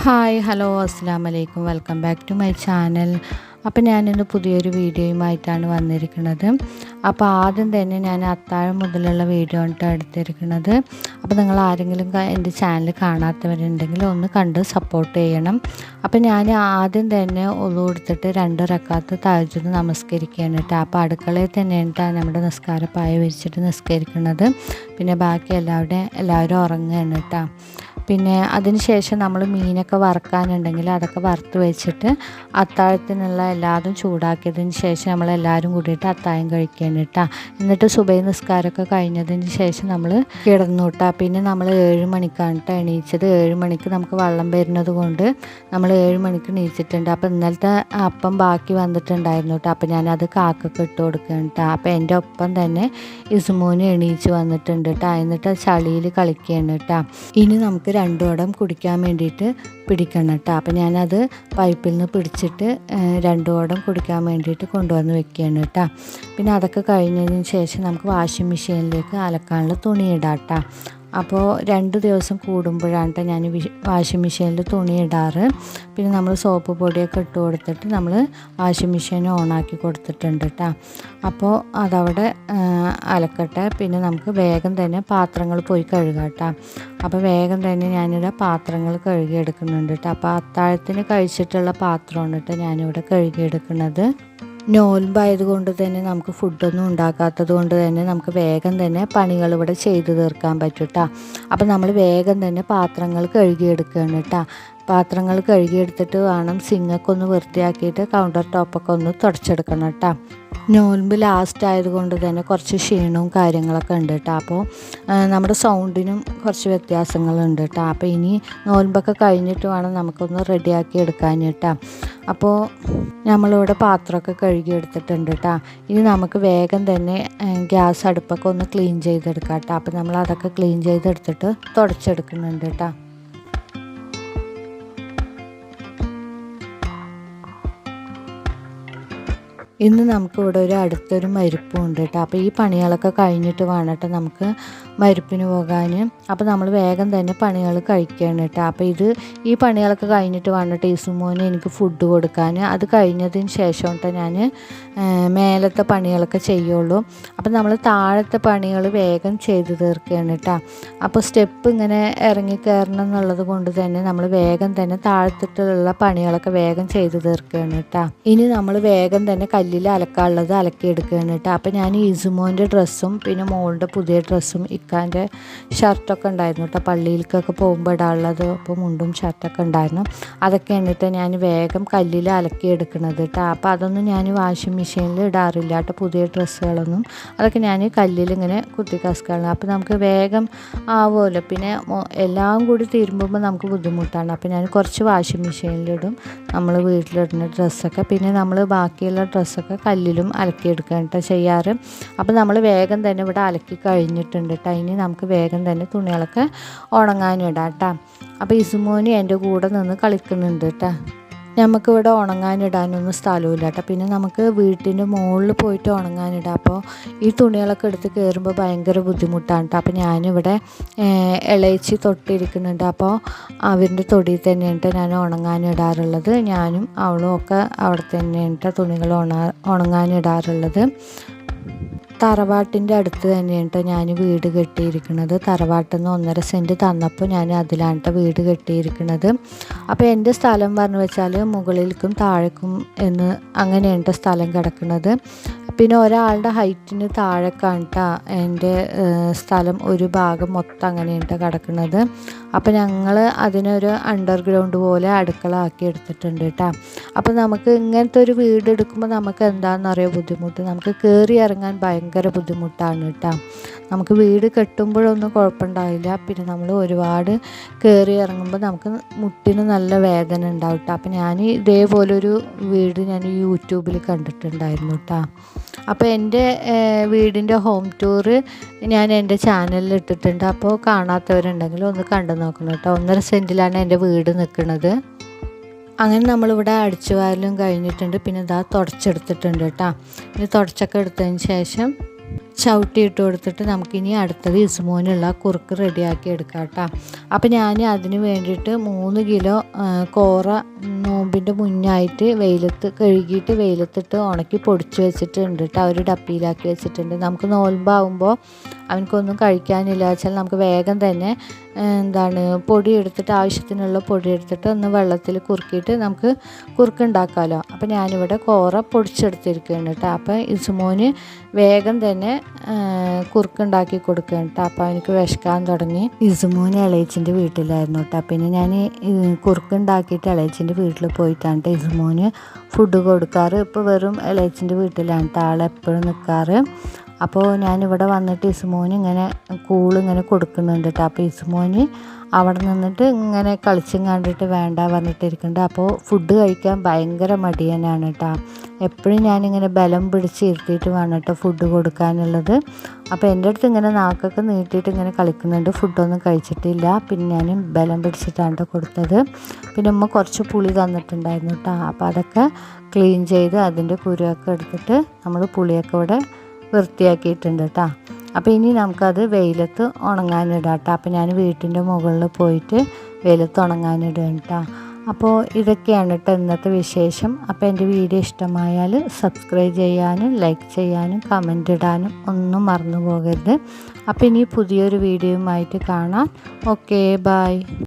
Hi hello അസ്സലാമു അലൈക്കും welcome back to my channel. അപ്പോൾ ഞാനിന്ന് പുതിയൊരു വീഡിയോയുമായിട്ടാണ് വന്നിരിക്കുന്നത്. അപ്പോൾ ആദ്യം തന്നെ ഞാൻ അത്താഴം മുതലുള്ള വീഡിയോ ആണ് എടുത്തിരിക്കുന്നത്. അപ്പോൾ നിങ്ങൾ ആരെങ്കിലും എൻ്റെ ചാനൽ കാണാത്തവരുണ്ടെങ്കിൽ ഒന്ന് കണ്ട് സപ്പോർട്ട് ചെയ്യണം. അപ്പോൾ ഞാൻ ആദ്യം തന്നെ ഒളു കൊടുത്തിട്ട് 2 റക്അത്ത് തഹജ്ജുദ് നമസ്കരിക്കുകയാണ് കേട്ടോ. അപ്പോൾ അടുക്കളയിൽ തന്നെയാണ് നമ്മുടെ നിസ്കാരപ്പായ വിരിച്ചിട്ട് നിസ്കരിക്കുന്നത്. പിന്നെ ബാക്കി എല്ലാവരും ഉറങ്ങുകയാണ് കേട്ടോ. പിന്നെ അതിന് ശേഷം നമ്മൾ മീനൊക്കെ വറുക്കാനുണ്ടെങ്കിൽ അതൊക്കെ വറുത്ത് വെച്ചിട്ട് അത്താഴത്തിനുള്ള എല്ലാതും ചൂടാക്കിയതിന് ശേഷം നമ്മളെല്ലാവരും കൂടിയിട്ട് അത്താഴം കഴിക്കുകയാണ് കേട്ടോ. എന്നിട്ട് സുബഹി നിസ്കാരമൊക്കെ കഴിഞ്ഞതിന് ശേഷം നമ്മൾ കിടന്നു കേട്ടോ. പിന്നെ നമ്മൾ 7 മണിക്കാണ് കേട്ടോ എണീച്ചത്. 7 മണിക്ക് നമുക്ക് വെള്ളം വരുന്നത് കൊണ്ട് നമ്മൾ 7 മണിക്ക് എണീച്ചിട്ടുണ്ട്. അപ്പോൾ ഇന്നലത്തെ അപ്പം ബാക്കി വന്നിട്ടുണ്ടായിരുന്നു കേട്ടോ. അപ്പോൾ ഞാനത് കാക്കൊക്കെ ഇട്ട് കൊടുക്കുകയാണ് കേട്ടോ. അപ്പോൾ എൻ്റെ ഒപ്പം തന്നെ ഇസുമോന് എണീച്ച് വന്നിട്ടുണ്ട് കേട്ടോ. എന്നിട്ട് ചളിയിൽ കളിക്കുകയാണ് കേട്ടോ. ഇനി നമുക്ക് 2 കുടം കുടിക്കാൻ വേണ്ടിയിട്ട് പിടിക്കണം കേട്ടോ. അപ്പോൾ ഞാനത് പൈപ്പിൽ നിന്ന് പിടിച്ചിട്ട് 2 കുടം കുടിക്കാൻ വേണ്ടിയിട്ട് കൊണ്ടുവന്ന് വെക്കുകയാണ് കേട്ടോ. പിന്നെ അതൊക്കെ കഴിഞ്ഞതിന് ശേഷം നമുക്ക് വാഷിംഗ് മെഷീനിലേക്ക് അലക്കാനുള്ള തുണി ഇടാം കേട്ടോ. അപ്പോൾ 2 ദിവസം കൂടുമ്പോഴാണ് കേട്ടോ ഞാൻ വാഷിംഗ് മെഷീനിൽ തുണി ഇടാറ്. പിന്നെ നമ്മൾ സോപ്പ് പൊടിയൊക്കെ ഇട്ട് കൊടുത്തിട്ട് നമ്മൾ വാഷിംഗ് മെഷീൻ ഓണാക്കി കൊടുത്തിട്ടുണ്ട് കേട്ടോ. അപ്പോൾ അതവിടെ അലക്കട്ടെ. പിന്നെ നമുക്ക് വേഗം തന്നെ പാത്രങ്ങൾ പോയി കഴുകാം കേട്ടോ. അപ്പോൾ വേഗം തന്നെ ഞാനിവിടെ പാത്രങ്ങൾ കഴുകിയെടുക്കുന്നുണ്ട് കേട്ടോ. അപ്പോൾ അത്താഴത്തിന് കഴിച്ചിട്ടുള്ള പാത്രമാണ് കേട്ടോ ഞാനിവിടെ കഴുകിയെടുക്കുന്നത്. നോൽമ്പായതുകൊണ്ട് തന്നെ നമുക്ക് ഫുഡൊന്നും ഉണ്ടാക്കാത്തത് കൊണ്ട് തന്നെ നമുക്ക് വേഗം തന്നെ പണികൾ ഇവിടെ ചെയ്തു തീർക്കാൻ പറ്റും കേട്ടോ. അപ്പോൾ നമ്മൾ വേഗം തന്നെ പാത്രങ്ങൾ കഴുകിയെടുക്കുകയാണ് കേട്ടോ. പാത്രങ്ങൾ കഴുകിയെടുത്തിട്ട് വേണം സിങ്കൊക്കെ ഒന്ന് വൃത്തിയാക്കിയിട്ട് കൗണ്ടർ ടോപ്പൊക്കെ ഒന്ന് തുടച്ചെടുക്കണം കേട്ടോ. നോൽമ്പ് ലാസ്റ്റ് ആയതുകൊണ്ട് തന്നെ കുറച്ച് ക്ഷീണവും കാര്യങ്ങളൊക്കെ ഉണ്ട് കേട്ടോ. അപ്പോൾ നമ്മുടെ സൗണ്ടിനും കുറച്ച് വ്യത്യാസങ്ങളുണ്ട് കേട്ടോ. അപ്പോൾ ഇനി നോൽമ്പൊക്കെ കഴിഞ്ഞിട്ട് വേണം നമുക്കൊന്ന് റെഡിയാക്കി എടുക്കാൻ കേട്ടോ. അപ്പോൾ നമ്മളിവിടെ പാത്രമൊക്കെ കഴുകിയെടുത്തിട്ടുണ്ട് കേട്ടോ. ഇനി നമുക്ക് വേഗം തന്നെ ഗ്യാസ് അടുപ്പൊക്കെ ഒന്ന് ക്ലീൻ ചെയ്തെടുക്കാം കേട്ടോ. അപ്പോൾ നമ്മൾ അതൊക്കെ ക്ലീൻ ചെയ്തെടുത്തിട്ട് തുടച്ചെടുക്കുന്നുണ്ട് കേട്ടോ. ഇന്ന് നമുക്കിവിടെ അടുത്തൊരു മരിപ്പും ഉണ്ട് കേട്ടോ. അപ്പോൾ ഈ പണികളൊക്കെ കഴിഞ്ഞിട്ട് വേണം കേട്ടോ നമുക്ക് മരിപ്പിന് പോകാൻ. അപ്പോൾ നമ്മൾ വേഗം തന്നെ പണികൾ കഴിക്കുകയാണ് കേട്ടോ. അപ്പോൾ ഈ പണികളൊക്കെ കഴിഞ്ഞിട്ട് വേണം കേട്ടോ ഇസുമോന് എനിക്ക് ഫുഡ് കൊടുക്കാൻ. അത് കഴിഞ്ഞതിന് ശേഷം കേട്ടോ ഞാൻ മേലത്തെ പണികളൊക്കെ ചെയ്യുള്ളൂ. അപ്പോൾ നമ്മൾ താഴത്തെ പണികൾ വേഗം ചെയ്ത് തീർക്കുകയാണ് കേട്ടോ. അപ്പോൾ സ്റ്റെപ്പ് ഇങ്ങനെ ഇറങ്ങി കയറണം എന്നുള്ളത് കൊണ്ട് തന്നെ നമ്മൾ വേഗം തന്നെ താഴത്തിട്ടുള്ള പണികളൊക്കെ വേഗം ചെയ്ത് തീർക്കുകയാണ് കേട്ടോ. ഇനി നമ്മൾ വേഗം തന്നെ കല്ലിൽ അലക്കാനുള്ളത് അലക്കിയെടുക്കുകയാണ് കേട്ടോ. അപ്പോൾ ഞാൻ ഇസുമോൻ്റെ ഡ്രസ്സും പിന്നെ മോളുടെ പുതിയ ഡ്രസ്സും ഇക്കാൻ്റെ ഷർട്ടൊക്കെ ഉണ്ടായിരുന്നു കേട്ടോ. പള്ളിയിലേക്കൊക്കെ പോകുമ്പോൾ ഇടാനുള്ളത്. അപ്പോൾ മുണ്ടും ഷർട്ടൊക്കെ ഉണ്ടായിരുന്നു. അതൊക്കെ എന്നിട്ട് ഞാൻ വേഗം കല്ലിൽ അലക്കിയെടുക്കണത് കേട്ടോ. അപ്പോൾ അതൊന്നും ഞാൻ വാഷിംഗ് മെഷീനിൽ ഇടാറില്ല കേട്ടോ. പുതിയ ഡ്രസ്സുകളൊന്നും അതൊക്കെ ഞാൻ കല്ലിൽ ഇങ്ങനെ കുത്തി കസക്കാണ്. അപ്പോൾ നമുക്ക് വേഗം ആവുമല്ലോ. പിന്നെ എല്ലാം കൂടി തിരുമ്പുമ്പോൾ നമുക്ക് ബുദ്ധിമുട്ടാണ്. അപ്പോൾ ഞാൻ കുറച്ച് വാഷിംഗ് മെഷീനിലിടും നമ്മൾ വീട്ടിലിടുന്ന ഡ്രസ്സൊക്കെ. പിന്നെ നമ്മൾ ബാക്കിയുള്ള ഡ്രസ്സൊക്കെ കല്ലിലും അലക്കിയെടുക്കാനായിട്ട് ചെയ്യാറ്. അപ്പോൾ നമ്മൾ വേഗം തന്നെ ഇവിടെ അലക്കി കഴിഞ്ഞിട്ടുണ്ട് കേട്ടോ. ഇനി നമുക്ക് വേഗം തന്നെ തുണികളൊക്കെ ഉണങ്ങാനിടാം കേട്ടോ. അപ്പോൾ ഇസുമോന് എൻ്റെ കൂടെ നിന്ന് കളിക്കുന്നുണ്ട് കേട്ടോ. നമുക്കിവിടെ ഉണങ്ങാനിടാനൊന്നും സ്ഥലമില്ല കേട്ടോ. പിന്നെ നമുക്ക് വീട്ടിൻ്റെ മുകളിൽ പോയിട്ട് ഉണങ്ങാനിടാം. അപ്പോൾ ഈ തുണികളൊക്കെ എടുത്ത് കയറുമ്പോൾ ഭയങ്കര ബുദ്ധിമുട്ടാണ് കേട്ടോ. അപ്പോൾ ഞാനിവിടെ ഇളയിച്ച് തൊട്ടിരിക്കുന്നുണ്ട്. അപ്പോൾ അവരുടെ തൊടിയിൽ തന്നെയാണ് ഞാൻ ഉണങ്ങാനിടാറുള്ളത്. ഞാനും അവളും ഒക്കെ അവിടെ തന്നെയാണ് തുണികൾ ഉണങ്ങാനിടാറുള്ളത്. തറവാട്ടിൻ്റെ അടുത്ത് തന്നെയാണ് ഞാൻ വീട് കെട്ടിയിരിക്കുന്നത്. തറവാട്ടിൽ നിന്ന് 1.5 സെൻറ്റ് തന്നപ്പോൾ ഞാൻ അതിലാണ് വീട് കെട്ടിയിരിക്കുന്നത്. അപ്പോൾ എൻ്റെ സ്ഥലം പറഞ്ഞു വെച്ചാൽ മുകളിലേക്കും താഴേക്കും എന്ന് അങ്ങനെയാണ് സ്ഥലം കിടക്കുന്നത്. പിന്നെ ഒരാളുടെ ഹൈറ്റിന് താഴേക്കാണ് കേട്ടോ എൻ്റെ സ്ഥലം. ഒരു ഭാഗം മൊത്തം അങ്ങനെയാണ് കിടക്കുന്നത്. അപ്പോൾ ഞങ്ങൾ അതിനൊരു അണ്ടർഗ്രൗണ്ട് പോലെ അടുക്കള ആക്കി എടുത്തിട്ടുണ്ട് കേട്ടോ. അപ്പോൾ നമുക്ക് ഇങ്ങനത്തെ ഒരു വീട് എടുക്കുമ്പോൾ നമുക്ക് എന്താണെന്നറിയോ ബുദ്ധിമുട്ട്. നമുക്ക് കയറി ഇറങ്ങാൻ ഭയങ്കര ബുദ്ധിമുട്ടാണ് കേട്ടോ. നമുക്ക് വീട് കെട്ടുമ്പോഴൊന്നും കുഴപ്പമുണ്ടാവില്ല. പിന്നെ നമ്മൾ ഒരുപാട് കയറി ഇറങ്ങുമ്പോൾ നമുക്ക് മുട്ടിന് നല്ല വേദന ഉണ്ടാവും കേട്ടോ. അപ്പോൾ ഞാൻ ഇതേപോലൊരു വീട് ഞാൻ യൂട്യൂബിൽ കണ്ടിട്ടുണ്ടായിരുന്നു കേട്ടോ. അപ്പോൾ എൻ്റെ വീടിൻ്റെ ഹോം ടൂറ് ഞാൻ എൻ്റെ ചാനലിൽ ഇട്ടിട്ടുണ്ട്. അപ്പോൾ കാണാത്തവരുണ്ടെങ്കിൽ ഒന്ന് കണ്ടു നോക്കണം കേട്ടോ. 1.5 സെൻറ്റിലാണ് എൻ്റെ വീട് നിൽക്കുന്നത്. അങ്ങനെ നമ്മളിവിടെ അടിച്ചു വാരലും കഴിഞ്ഞിട്ടുണ്ട്. പിന്നെ ഇതാ തുടച്ചെടുത്തിട്ടുണ്ട് കേട്ടോ. ഇനി തുടച്ചൊക്കെ എടുത്തതിന് ശേഷം ചവിട്ടി ഇട്ട് കൊടുത്തിട്ട് നമുക്കിനി അടുത്തത് ഇസുമോനുള്ള കുറുക്ക് റെഡിയാക്കി എടുക്കാം കേട്ടോ. അപ്പോൾ ഞാൻ അതിന് വേണ്ടിയിട്ട് 3 കിലോ കോറ നോമ്പിൻ്റെ മുന്നായിട്ട് കഴുകിയിട്ട് വെയിലത്തിട്ട് ഉണക്കി പൊടിച്ച് വെച്ചിട്ടുണ്ട് കേട്ടോ. ഒരു ഡപ്പിയിലാക്കി വെച്ചിട്ടുണ്ട്. നമുക്ക് നോൽമ്പാകുമ്പോൾ അവനക്കൊന്നും കഴിക്കാനില്ല വെച്ചാൽ നമുക്ക് വേഗം തന്നെ പൊടി എടുത്തിട്ട് ആവശ്യത്തിനുള്ള പൊടി എടുത്തിട്ട് ഒന്ന് വെള്ളത്തിൽ കുറുക്കിയിട്ട് നമുക്ക് കുറുക്കുണ്ടാക്കാമല്ലോ. അപ്പോൾ ഞാനിവിടെ കോറ പൊടിച്ചെടുത്തിരിക്കുകയാണ് കേട്ടോ. അപ്പോൾ ഇസുമോന് വേഗം തന്നെ കുറുക്കുണ്ടാക്കി കൊടുക്കുകയാണ് കേട്ടോ. അപ്പോൾ അവനക്ക് വിശക്കാൻ തുടങ്ങി. ഇസുമോന് ഇളയച്ചിൻ്റെ വീട്ടിലായിരുന്നു കേട്ടോ. പിന്നെ ഞാൻ കുറുക്കുണ്ടാക്കിയിട്ട് ഇളയച്ചിൻ്റെ വീട്ടിൽ പോയിട്ടാണ് കേട്ടോ ഇസുമോന് ഫുഡ് കൊടുക്കാറ്. ഇപ്പോൾ വെറും ഇളയച്ചിൻ്റെ വീട്ടിലാണ് കേട്ടോ ആളെപ്പോഴും നിൽക്കാറ്. അപ്പോൾ ഞാനിവിടെ വന്നിട്ട് ഇസുമോന് ഇങ്ങനെ ഇങ്ങനെ കൊടുക്കുന്നുണ്ട് കേട്ടോ. അപ്പോൾ ഇസുമോന് അവിടെ നിന്നിട്ട് ഇങ്ങനെ കളിച്ചും കണ്ടിട്ട് വേണ്ട പറഞ്ഞിട്ടിരിക്കുന്നുണ്ട്. അപ്പോൾ ഫുഡ് കഴിക്കാൻ ഭയങ്കര മടിയനാണ് കേട്ടോ. എപ്പോഴും ഞാനിങ്ങനെ ബലം പിടിച്ച് ഇരുത്തിയിട്ട് വേണം കേട്ടോ ഫുഡ് കൊടുക്കാനുള്ളത്. അപ്പോൾ എൻ്റെ അടുത്ത് ഇങ്ങനെ നാക്കൊക്കെ നീട്ടിയിട്ട് ഇങ്ങനെ കളിക്കുന്നുണ്ട്. ഫുഡൊന്നും കഴിച്ചിട്ടില്ല. പിന്നെ ഞാൻ ബലം പിടിച്ചിട്ടാണ് കേട്ടോ കൊടുത്തത്. പിന്നെ ഉമ്മ കുറച്ച് പുളി തന്നിട്ടുണ്ടായിരുന്നു കേട്ടോ. അപ്പോൾ അതൊക്കെ ക്ലീൻ ചെയ്ത് അതിൻ്റെ കുരുവൊക്കെ എടുത്തിട്ട് നമ്മൾ പുളിയൊക്കെ ഇവിടെ വൃത്തിയാക്കിയിട്ടുണ്ട് കേട്ടോ. അപ്പോൾ ഇനി നമുക്കത് വെയിലത്ത് ഉണങ്ങാനിടാം കേട്ടോ. അപ്പോൾ ഞാൻ വീട്ടിൻ്റെ മുകളിൽ പോയിട്ട് വെയിലത്ത് ഉണങ്ങാനിടുകയാണ് കേട്ടോ. അപ്പോൾ ഇതൊക്കെയാണ് കേട്ടോ ഇന്നത്തെ വിശേഷം. അപ്പോൾ എൻ്റെ വീഡിയോ ഇഷ്ടമായാൽ സബ്സ്ക്രൈബ് ചെയ്യാനും ലൈക്ക് ചെയ്യാനും കമൻ്റ് ഇടാനും ഒന്നും മറന്നു പോകരുത്. അപ്പോൾ ഇനി പുതിയൊരു വീഡിയോയുമായിട്ട് കാണാം. Okay, by.